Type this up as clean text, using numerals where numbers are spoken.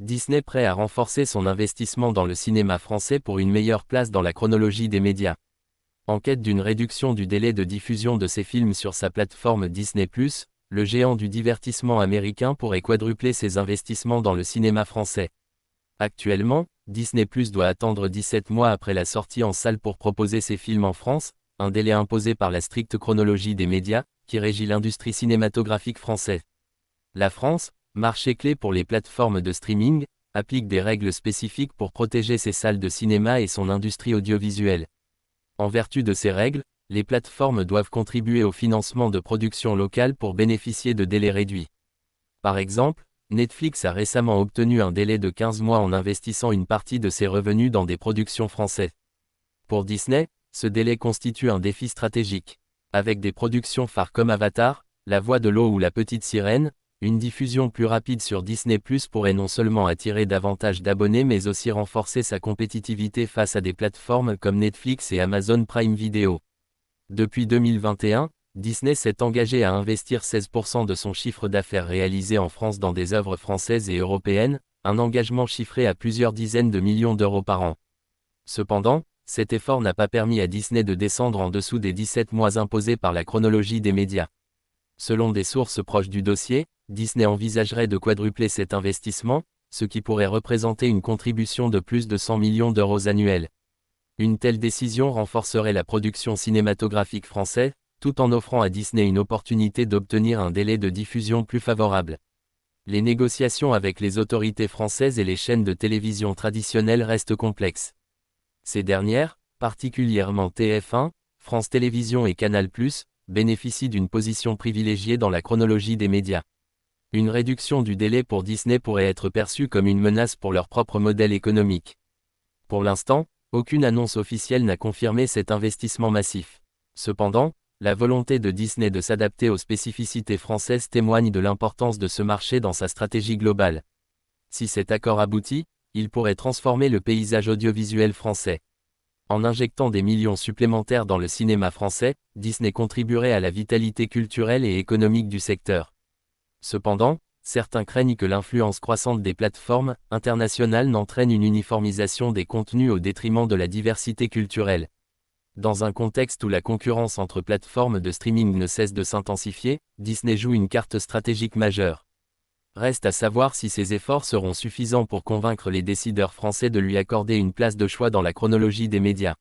Disney prêt à renforcer son investissement dans le cinéma français pour une meilleure place dans la chronologie des médias. En quête d'une réduction du délai de diffusion de ses films sur sa plateforme Disney+, le géant du divertissement américain pourrait quadrupler ses investissements dans le cinéma français. Actuellement, Disney+ doit attendre 17 mois après la sortie en salle pour proposer ses films en France, un délai imposé par la stricte chronologie des médias, qui régit l'industrie cinématographique française. La France, marché clé pour les plateformes de streaming, applique des règles spécifiques pour protéger ses salles de cinéma et son industrie audiovisuelle. En vertu de ces règles, les plateformes doivent contribuer au financement de productions locales pour bénéficier de délais réduits. Par exemple, Netflix a récemment obtenu un délai de 15 mois en investissant une partie de ses revenus dans des productions françaises. Pour Disney, ce délai constitue un défi stratégique. Avec des productions phares comme Avatar, La Voix de l'eau ou La Petite Sirène, une diffusion plus rapide sur Disney+ pourrait non seulement attirer davantage d'abonnés mais aussi renforcer sa compétitivité face à des plateformes comme Netflix et Amazon Prime Video. Depuis 2021, Disney s'est engagé à investir 16% de son chiffre d'affaires réalisé en France dans des œuvres françaises et européennes, un engagement chiffré à plusieurs dizaines de millions d'euros par an. Cependant, cet effort n'a pas permis à Disney de descendre en dessous des 17 mois imposés par la chronologie des médias. Selon des sources proches du dossier, Disney envisagerait de quadrupler cet investissement, ce qui pourrait représenter une contribution de plus de 100 millions d'euros annuels. Une telle décision renforcerait la production cinématographique française, tout en offrant à Disney une opportunité d'obtenir un délai de diffusion plus favorable. Les négociations avec les autorités françaises et les chaînes de télévision traditionnelles restent complexes. Ces dernières, particulièrement TF1, France Télévisions et Canal+, bénéficient d'une position privilégiée dans la chronologie des médias. Une réduction du délai pour Disney pourrait être perçue comme une menace pour leur propre modèle économique. Pour l'instant, aucune annonce officielle n'a confirmé cet investissement massif. Cependant, la volonté de Disney de s'adapter aux spécificités françaises témoigne de l'importance de ce marché dans sa stratégie globale. Si cet accord aboutit, il pourrait transformer le paysage audiovisuel français. En injectant des millions supplémentaires dans le cinéma français, Disney contribuerait à la vitalité culturelle et économique du secteur. Cependant, certains craignent que l'influence croissante des plateformes internationales n'entraîne une uniformisation des contenus au détriment de la diversité culturelle. Dans un contexte où la concurrence entre plateformes de streaming ne cesse de s'intensifier, Disney joue une carte stratégique majeure. Reste à savoir si ces efforts seront suffisants pour convaincre les décideurs français de lui accorder une place de choix dans la chronologie des médias.